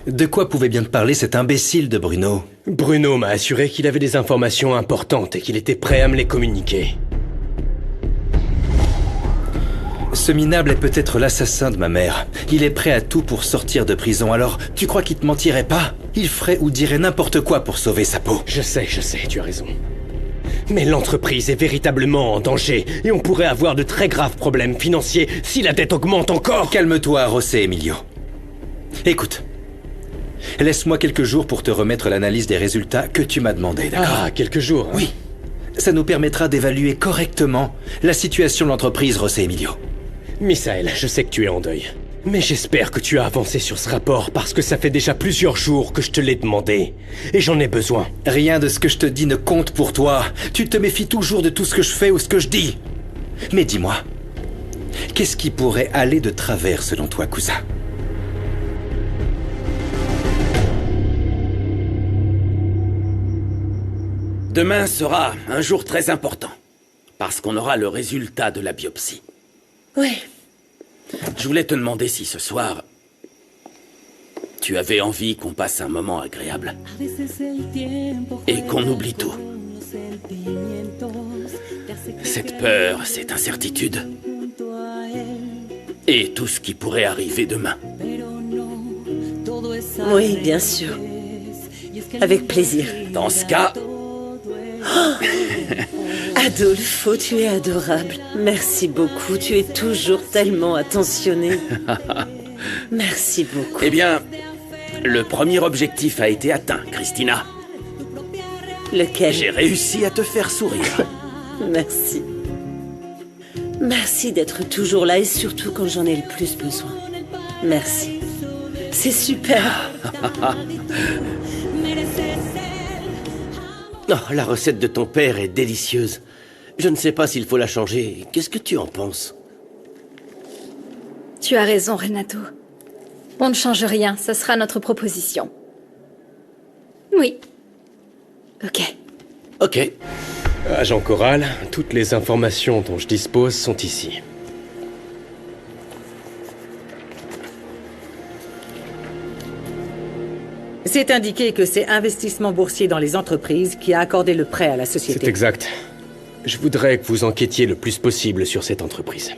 De quoi pouvait bien te parler cet imbécile de Bruno? Bruno m'a assuré qu'il avait des informations importantes et qu'il était prêt à me les communiquer. Ce minable est peut-être l'assassin de ma mère. Il est prêt à tout pour sortir de prison, alors tu crois qu'il te mentirait pas? Il ferait ou dirait n'importe quoi pour sauver sa peau. Je sais, tu as raison. Mais l'entreprise est véritablement en danger et on pourrait avoir de très graves problèmes financiers si la dette augmente encore. Calme-toi, José Emilio. Écoute, laisse-moi quelques jours pour te remettre l'analyse des résultats que tu m'as demandé, d'accord? Ah, quelques jours. Hein. Oui. Ça nous permettra d'évaluer correctement la situation de l'entreprise, José Emilio. Misaël, je sais que tu es en deuil. Mais j'espère que tu as avancé sur ce rapport parce que ça fait déjà plusieurs jours que je te l'ai demandé. Et j'en ai besoin. Rien de ce que je te dis ne compte pour toi. Tu te méfies toujours de tout ce que je fais ou ce que je dis. Mais dis-moi, qu'est-ce qui pourrait aller de travers selon toi, cousin? Demain sera un jour très important, parce qu'on aura le résultat de la biopsie. Oui. Je voulais te demander si ce soir, tu avais envie qu'on passe un moment agréable et qu'on oublie tout. Cette peur, cette incertitude et tout ce qui pourrait arriver demain. Oui, bien sûr. Avec plaisir. Dans ce cas... Adolfo, tu es adorable. Merci beaucoup, tu es toujours tellement attentionné. Merci beaucoup. Eh bien, le premier objectif a été atteint, Christina. Lequel? J'ai réussi à te faire sourire. Merci. Merci d'être toujours là et surtout quand j'en ai le plus besoin. Merci. C'est super. Oh, la recette de ton père est délicieuse. Je ne sais pas s'il faut la changer. Qu'est-ce que tu en penses? Tu as raison, Renato. On ne change rien, ça sera notre proposition. Oui. Ok. Ok. Agent Corral, toutes les informations dont je dispose sont ici. C'est indiqué que c'est Investissement Boursier dans les Entreprises qui a accordé le prêt à la société. C'est exact. Je voudrais que vous enquêtiez le plus possible sur cette entreprise.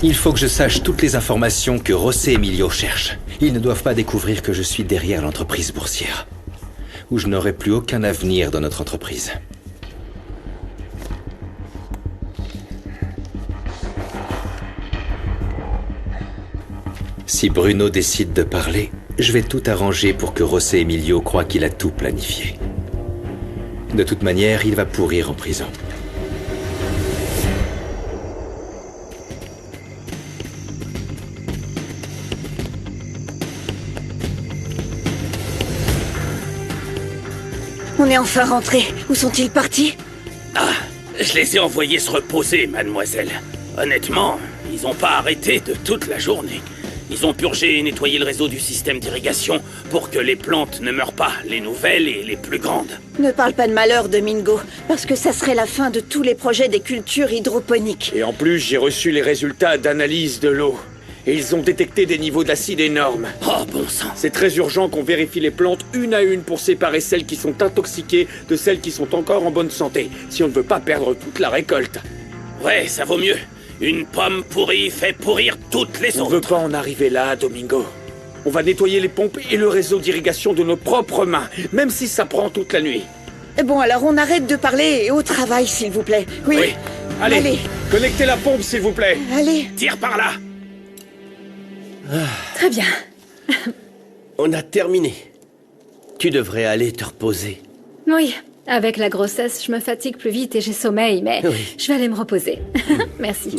Il faut que je sache toutes les informations que José Emilio cherche. Ils ne doivent pas découvrir que je suis derrière l'entreprise boursière. Ou je n'aurai plus aucun avenir dans notre entreprise. Si Bruno décide de parler, je vais tout arranger pour que José Emilio croie qu'il a tout planifié. De toute manière, il va pourrir en prison. On est enfin rentrés. Où sont-ils partis? Ah, je les ai envoyés se reposer, mademoiselle. Honnêtement, ils n'ont pas arrêté de toute la journée. Ils ont purgé et nettoyé le réseau du système d'irrigation pour que les plantes ne meurent pas, les nouvelles et les plus grandes. Ne parle pas de malheur, Domingo, parce que ça serait la fin de tous les projets des cultures hydroponiques. Et en plus, j'ai reçu les résultats d'analyse de l'eau. Et ils ont détecté des niveaux d'acide énormes. Oh, bon sang. C'est très urgent qu'on vérifie les plantes une à une pour séparer celles qui sont intoxiquées de celles qui sont encore en bonne santé, si on ne veut pas perdre toute la récolte. Ouais, ça vaut mieux. Une pomme pourrie fait pourrir toutes les On autres. ne veut pas en arriver là, Domingo. On va nettoyer les pompes et le réseau d'irrigation de nos propres mains, même si ça prend toute la nuit. Bon, alors on arrête de parler et au travail, s'il vous plaît. Oui. Oui. Allez, Allez. connectez la pompe, s'il vous plaît. Allez. Tire par là. Très bien. On a terminé. Tu devrais aller te reposer. Oui, avec la grossesse, je me fatigue plus vite et j'ai sommeil, mais Oui. je vais aller me reposer. Merci.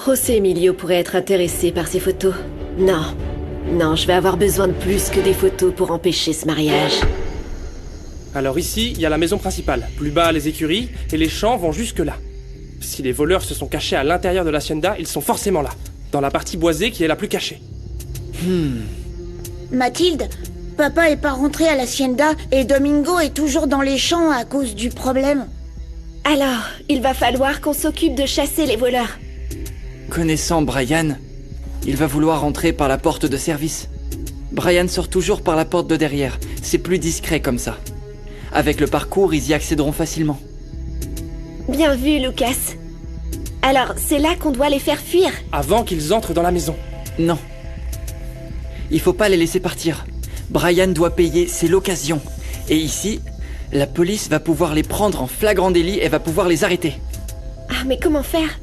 José Emilio pourrait être intéressé par ces photos. Non. Non, je vais avoir besoin de plus que des photos pour empêcher ce mariage. Alors ici, il y a la maison principale. Plus bas, les écuries, et les champs vont jusque là. Si les voleurs se sont cachés à l'intérieur de l'hacienda, ils sont forcément là. Dans la partie boisée qui est la plus cachée. Mathilde, papa est pas rentré à l'hacienda et Domingo est toujours dans les champs à cause du problème. Alors, il va falloir qu'on s'occupe de chasser les voleurs. Connaissant Brian, il va vouloir entrer par la porte de service. Brian sort toujours par la porte de derrière. C'est plus discret comme ça. Avec le parcours, ils y accéderont facilement. Bien vu, Lucas. Alors, c'est là qu'on doit les faire fuir. Avant qu'ils entrent dans la maison. Non. Il faut pas les laisser partir. Brian doit payer, c'est l'occasion. Et ici, la police va pouvoir les prendre en flagrant délit et va pouvoir les arrêter. Ah, mais comment faire?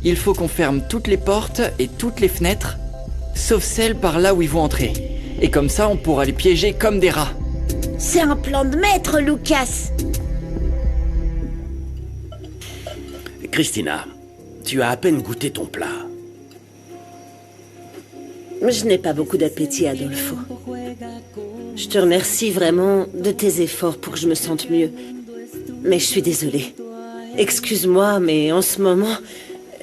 Il faut qu'on ferme toutes les portes et toutes les fenêtres, sauf celles par là où ils vont entrer. Et comme ça, on pourra les piéger comme des rats. C'est un plan de maître, Lucas. Christina, tu as à peine goûté ton plat. Je n'ai pas beaucoup d'appétit, Adolfo. Je te remercie vraiment de tes efforts pour que je me sente mieux. Mais je suis désolée. Excuse-moi, mais en ce moment,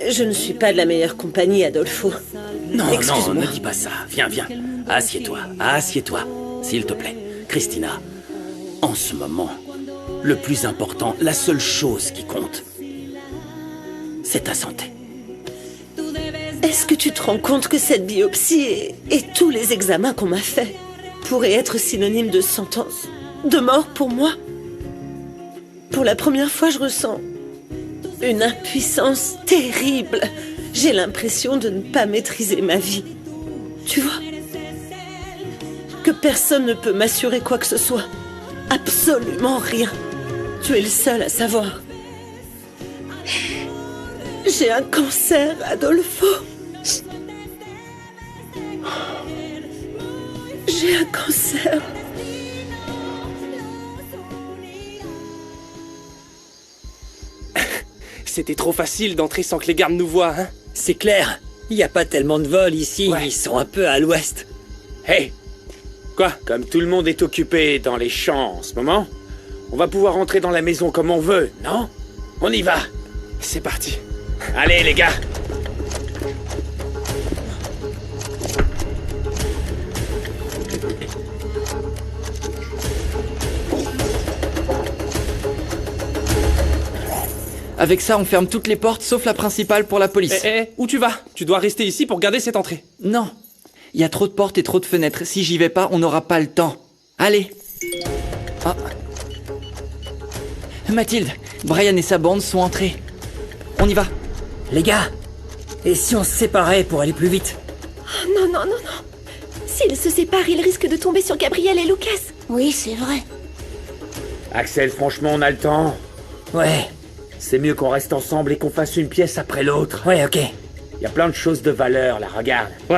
je ne suis pas de la meilleure compagnie, Adolfo. Non, ne dis pas ça. Viens. Assieds-toi, s'il te plaît. Christina, en ce moment, le plus important, la seule chose qui compte, c'est ta santé. Est-ce que tu te rends compte que cette biopsie et tous les examens qu'on m'a faits pourraient être synonymes de sentence, de mort pour moi? Pour la première fois, je ressens une impuissance terrible. J'ai l'impression de ne pas maîtriser ma vie. Tu vois? Que personne ne peut m'assurer quoi que ce soit. Absolument rien. Tu es le seul à savoir. J'ai un cancer, Adolfo. J'ai un cancer. C'était trop facile d'entrer sans que les gardes nous voient, hein? C'est clair. Il n'y a pas tellement de vols ici. Ouais. Ils sont un peu à l'ouest. Hey! Quoi? Comme tout le monde est occupé dans les champs en ce moment, on va pouvoir rentrer dans la maison comme on veut, non? On y va! C'est parti. Allez, les gars! Avec ça, on ferme toutes les portes sauf la principale pour la police. Où tu vas? Tu dois rester ici pour garder cette entrée. Non. Il y a trop de portes et trop de fenêtres. Si j'y vais pas, on n'aura pas le temps. Allez. Ah. Mathilde, Brian et sa bande sont entrés. On y va. Les gars, et si on se séparait pour aller plus vite? Oh, non. S'ils se séparent, ils risquent de tomber sur Gabriel et Lucas. Oui, c'est vrai. Axel, franchement, on a le temps. Ouais. C'est mieux qu'on reste ensemble et qu'on fasse une pièce après l'autre. Ouais, ok. Il y a plein de choses de valeur, là, regarde. Ouais.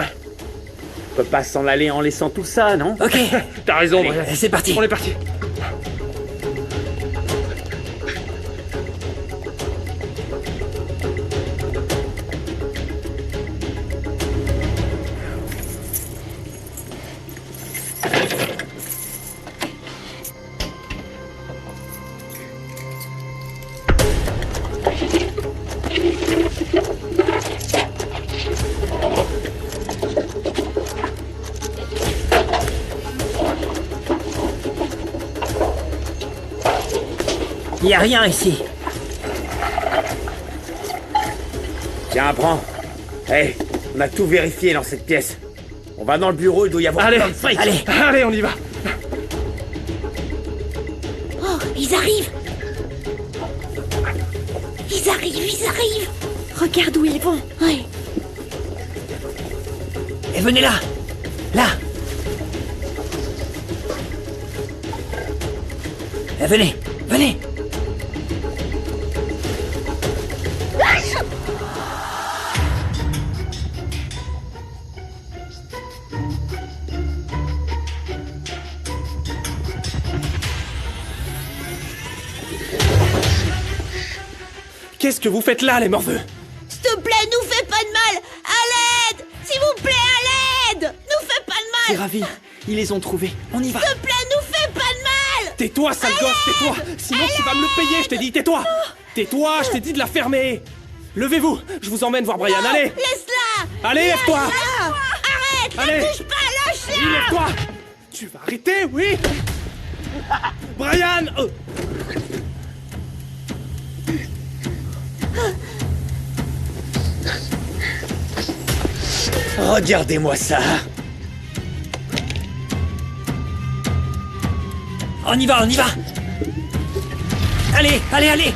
On peut pas s'en aller en laissant tout ça, non? Ok. T'as raison, Allez, Brian. c'est parti. On est parti. Y a rien ici. Tiens, prends. Hey, on a tout vérifié dans cette pièce. On va dans le bureau, il doit y avoir Allez, plein de fric. Allez, on y va. Oh, ils arrivent. Ils arrivent. Regarde où ils vont. Ouais. Et venez là. Là. Et venez. Qu'est-ce que vous faites là, les morveux? S'il te plaît, nous fais pas de mal. À l'aide. S'il vous plaît, à l'aide. Nous fais pas de C'est mal. ravi. Ils les ont trouvés. On y va. S'il te plaît, nous fais pas de mal. Tais-toi, sale gosse, tais-toi. Sinon, tu vas me le payer, je t'ai dit, tais-toi. Tais-toi, je t'ai dit de la fermer. Levez-vous, je vous emmène voir Brian, allez. Laisse-la. Allez, lève-toi. Arrête. Allez. Ne bouge pas, lâche-la. Oui, lève-toi. Tu vas arrêter, oui. Brian. Regardez-moi ça. On y va, on y va. Allez, allez, allez.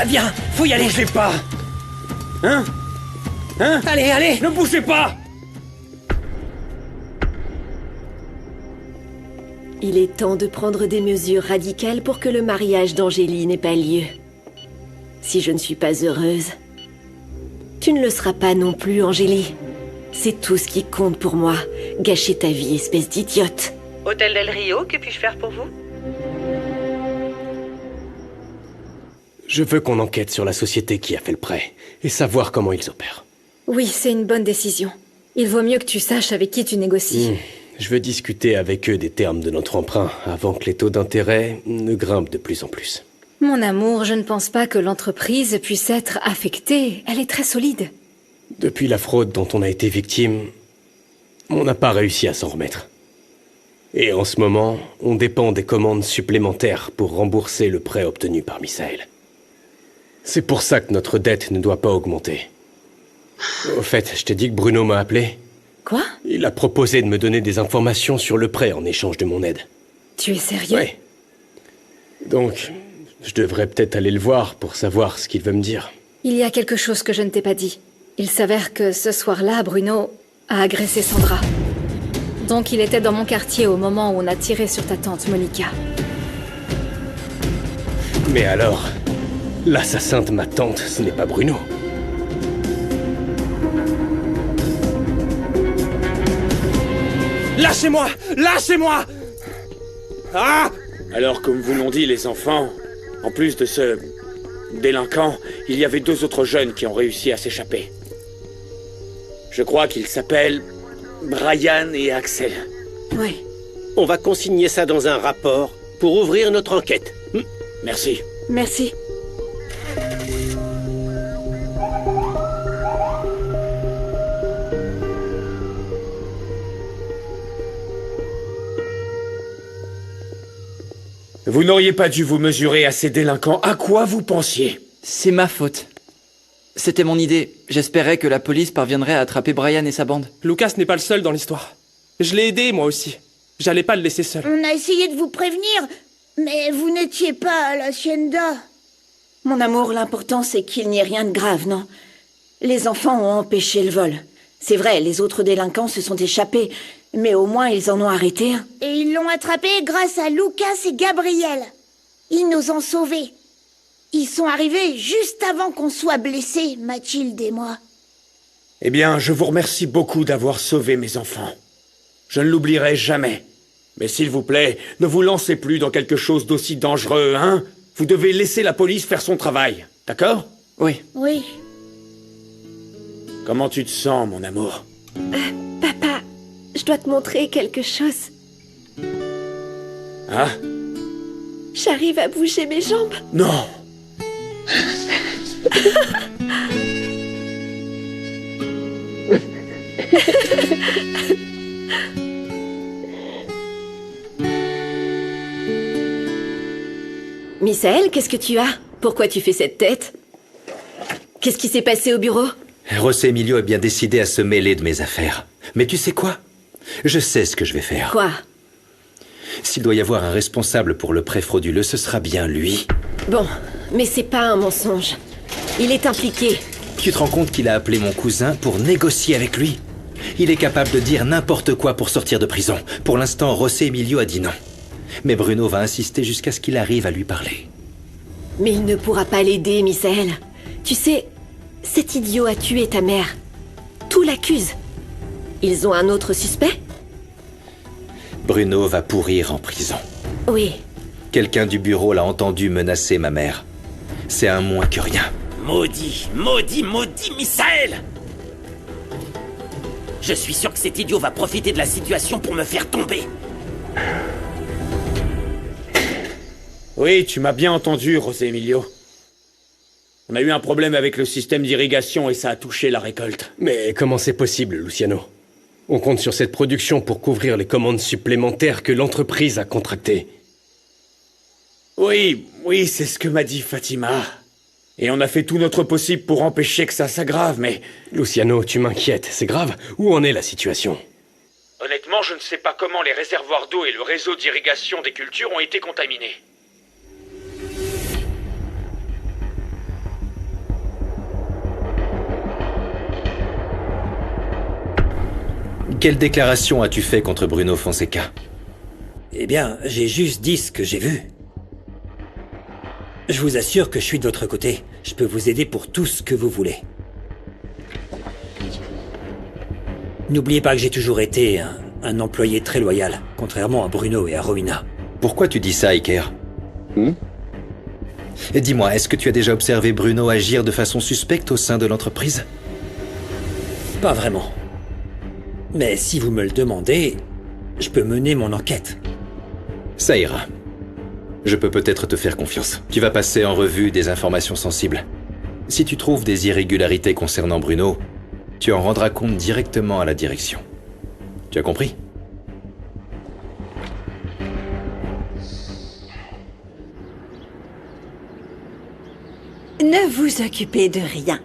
Viens, faut y aller. Ne bougez pas. Hein? Allez, allez. Ne bougez pas. Il est temps de prendre des mesures radicales pour que le mariage d'Angélie n'ait pas lieu. Si je ne suis pas heureuse, tu ne le seras pas non plus, Angélie. C'est tout ce qui compte pour moi. Gâcher ta vie, espèce d'idiote. Hôtel Del Rio, que puis-je faire pour vous? Je veux qu'on enquête sur la société qui a fait le prêt et savoir comment ils opèrent. Oui, c'est une bonne décision. Il vaut mieux que tu saches avec qui tu négocies. Je veux discuter avec eux des termes de notre emprunt avant que les taux d'intérêt ne grimpent de plus en plus. Mon amour, je ne pense pas que l'entreprise puisse être affectée. Elle est très solide. Depuis la fraude dont on a été victime, on n'a pas réussi à s'en remettre. Et en ce moment, on dépend des commandes supplémentaires pour rembourser le prêt obtenu par Misaël. C'est pour ça que notre dette ne doit pas augmenter. Au fait, je t'ai dit que Bruno m'a appelé. Quoi? Il a proposé de me donner des informations sur le prêt en échange de mon aide. Tu es sérieux? Oui. Donc, je devrais peut-être aller le voir pour savoir ce qu'il veut me dire. Il y a quelque chose que je ne t'ai pas dit. Il s'avère que ce soir-là, Bruno a agressé Sandra. Donc il était dans mon quartier au moment où on a tiré sur ta tante Monica. Mais alors, l'assassin de ma tante, ce n'est pas Bruno. Lâchez-moi! Lâchez-moi! Ah! Alors, comme vous l'ont dit les enfants, en plus de ce délinquant, il y avait 2 autres jeunes qui ont réussi à s'échapper. Je crois qu'ils s'appellent Brian et Axel. Oui. On va consigner ça dans un rapport pour ouvrir notre enquête. Merci. Merci. Vous n'auriez pas dû vous mesurer à ces délinquants. À quoi vous pensiez? C'est ma faute. C'était mon idée. J'espérais que la police parviendrait à attraper Brian et sa bande. Lucas n'est pas le seul dans l'histoire. Je l'ai aidé, moi aussi. J'allais pas le laisser seul. On a essayé de vous prévenir, mais vous n'étiez pas à l'Hacienda. Mon amour, l'important c'est qu'il n'y ait rien de grave, non? Les enfants ont empêché le vol. C'est vrai, les autres délinquants se sont échappés, mais au moins ils en ont arrêté un. Et ils l'ont attrapé grâce à Lucas et Gabriel. Ils nous ont sauvés. Ils sont arrivés juste avant qu'on soit blessés, Mathilde et moi. Eh bien, je vous remercie beaucoup d'avoir sauvé mes enfants. Je ne l'oublierai jamais. Mais s'il vous plaît, ne vous lancez plus dans quelque chose d'aussi dangereux, hein? Vous devez laisser la police faire son travail, d'accord? Oui. Oui. Comment tu te sens, mon amour? Papa, je dois te montrer quelque chose. Ah? J'arrive à bouger mes jambes. Non! Misaël, qu'est-ce que tu as? Pourquoi tu fais cette tête? Qu'est-ce qui s'est passé au bureau? José Emilio est bien décidé à se mêler de mes affaires. Mais tu sais quoi? Je sais ce que je vais faire. Quoi? S'il doit y avoir un responsable pour le prêt frauduleux, ce sera bien lui. Bon, mais c'est pas un mensonge. Il est impliqué. Tu te rends compte qu'il a appelé mon cousin pour négocier avec lui? Il est capable de dire n'importe quoi pour sortir de prison. Pour l'instant, José Emilio a dit non. Mais Bruno va insister jusqu'à ce qu'il arrive à lui parler. Mais il ne pourra pas l'aider, Misaël. Tu sais, cet idiot a tué ta mère. Tout l'accuse. Ils ont un autre suspect? Bruno va pourrir en prison. Oui. Quelqu'un du bureau l'a entendu menacer ma mère. C'est un moins que rien. Maudit, maudit, maudit Misaël! Je suis sûr que cet idiot va profiter de la situation pour me faire tomber. Oui, tu m'as bien entendu, José Emilio. On a eu un problème avec le système d'irrigation et ça a touché la récolte. Mais comment c'est possible, Luciano? On compte sur cette production pour couvrir les commandes supplémentaires que l'entreprise a contractées. Oui, c'est ce que m'a dit Fatima. Et on a fait tout notre possible pour empêcher que ça s'aggrave, mais... Luciano, tu m'inquiètes, c'est grave. Où en est la situation? Honnêtement, je ne sais pas comment les réservoirs d'eau et le réseau d'irrigation des cultures ont été contaminés. Quelle déclaration as-tu fait contre Bruno Fonseca? Eh bien, j'ai juste dit ce que j'ai vu. Je vous assure que je suis de votre côté. Je peux vous aider pour tout ce que vous voulez. N'oubliez pas que j'ai toujours été un employé très loyal, contrairement à Bruno et à Rowena. Pourquoi tu dis ça, Iker? Et dis-moi, est-ce que tu as déjà observé Bruno agir de façon suspecte au sein de l'entreprise? Pas vraiment. Mais si vous me le demandez, je peux mener mon enquête. Ça ira. Je peux peut-être te faire confiance. Tu vas passer en revue des informations sensibles. Si tu trouves des irrégularités concernant Bruno, tu en rendras compte directement à la direction. Tu as compris? Ne vous occupez de rien.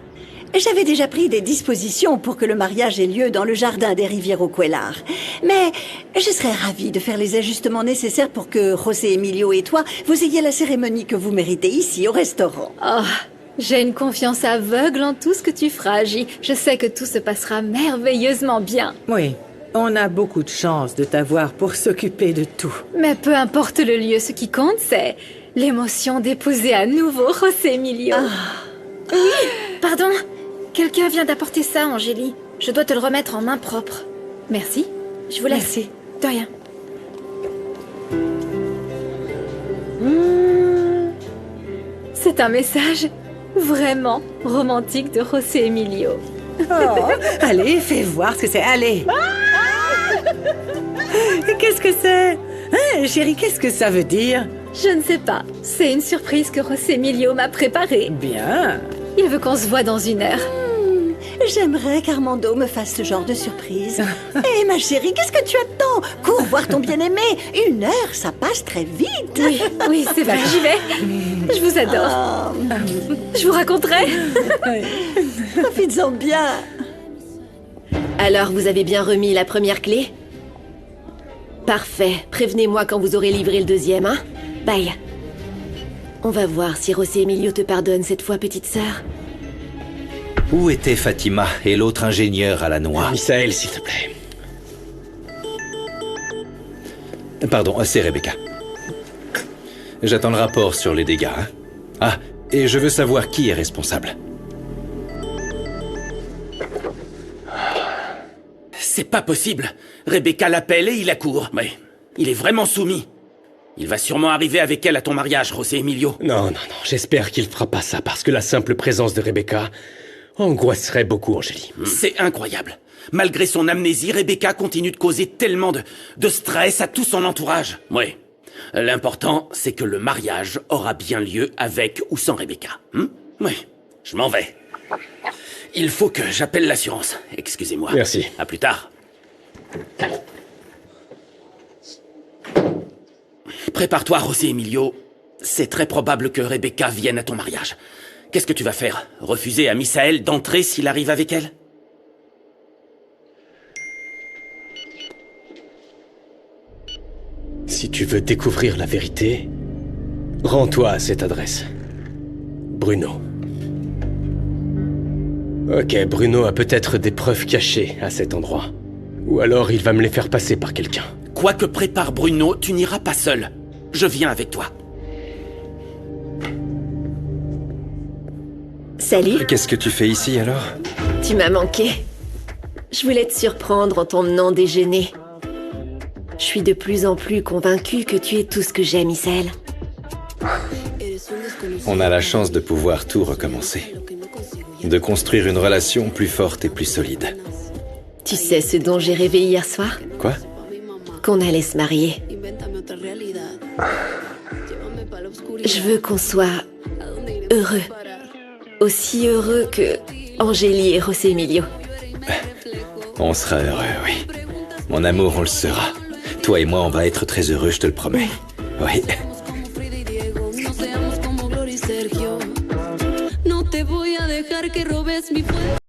J'avais déjà pris des dispositions pour que le mariage ait lieu dans le jardin des rivières au Quellar. Mais je serais ravie de faire les ajustements nécessaires pour que José Emilio et toi, vous ayez la cérémonie que vous méritez ici, au restaurant. Oh, j'ai une confiance aveugle en tout ce que tu feras, J. Je sais que tout se passera merveilleusement bien. Oui, on a beaucoup de chance de t'avoir pour s'occuper de tout. Mais peu importe le lieu, ce qui compte, c'est l'émotion d'épouser à nouveau José Emilio. Oui, pardon. Quelqu'un vient d'apporter ça, Angélie. Je dois te le remettre en main propre. Merci. Je vous laisse. Merci. De rien. C'est un message vraiment romantique de José Emilio. Oh, allez, fais voir ce que c'est. Allez. Qu'est-ce que c'est? Hein, chérie, qu'est-ce que ça veut dire? Je ne sais pas. C'est une surprise que José Emilio m'a préparée. Bien. Il veut qu'on se voit dans 1 heure. J'aimerais qu'Armando me fasse ce genre de surprise. Hé, ma chérie, qu'est-ce que tu attends? Cours voir ton bien-aimé. 1 heure, ça passe très vite. Oui, c'est vrai, j'y vais. Je vous adore. Je vous raconterai. Profites-en bien. Alors, vous avez bien remis la première clé? Parfait. Prévenez-moi quand vous aurez livré le deuxième, hein? Bye. On va voir si José Emilio te pardonne cette fois, petite sœur. Où était Fatima et l'autre ingénieur à la noix? Misaël, s'il te plaît. Pardon, c'est Rebecca. J'attends le rapport sur les dégâts, hein? Ah, et je veux savoir qui est responsable. C'est pas possible. Rebecca l'appelle et il accourt. Mais il est vraiment soumis. Il va sûrement arriver avec elle à ton mariage, José Emilio. Non, j'espère qu'il fera pas ça, parce que la simple présence de Rebecca angoisserait beaucoup Angélie. C'est incroyable. Malgré son amnésie, Rebecca continue de causer tellement de stress à tout son entourage. Oui. L'important, c'est que le mariage aura bien lieu avec ou sans Rebecca. Oui. Je m'en vais. Il faut que j'appelle l'assurance. Excusez-moi. Merci. À plus tard. Prépare-toi, José Emilio. C'est très probable que Rebecca vienne à ton mariage. Qu'est-ce que tu vas faire? Refuser à Misaël d'entrer s'il arrive avec elle? Si tu veux découvrir la vérité, rends-toi à cette adresse. Bruno. Ok, Bruno a peut-être des preuves cachées à cet endroit. Ou alors il va me les faire passer par quelqu'un. Quoi que prépare Bruno, tu n'iras pas seul. Je viens avec toi. Salut. Qu'est-ce que tu fais ici, alors? Tu m'as manqué. Je voulais te surprendre en t'emmenant déjeuner. Je suis de plus en plus convaincue que tu es tout ce que j'aime, Misaël. On a la chance de pouvoir tout recommencer. De construire une relation plus forte et plus solide. Tu sais ce dont j'ai rêvé hier soir? Quoi? Qu'on allait se marier. Je veux qu'on soit heureux. Aussi heureux que Angélie et José Emilio. On sera heureux, oui. Mon amour, on le sera. Toi et moi, on va être très heureux, je te le promets. Oui. dejar que robes mi fuego.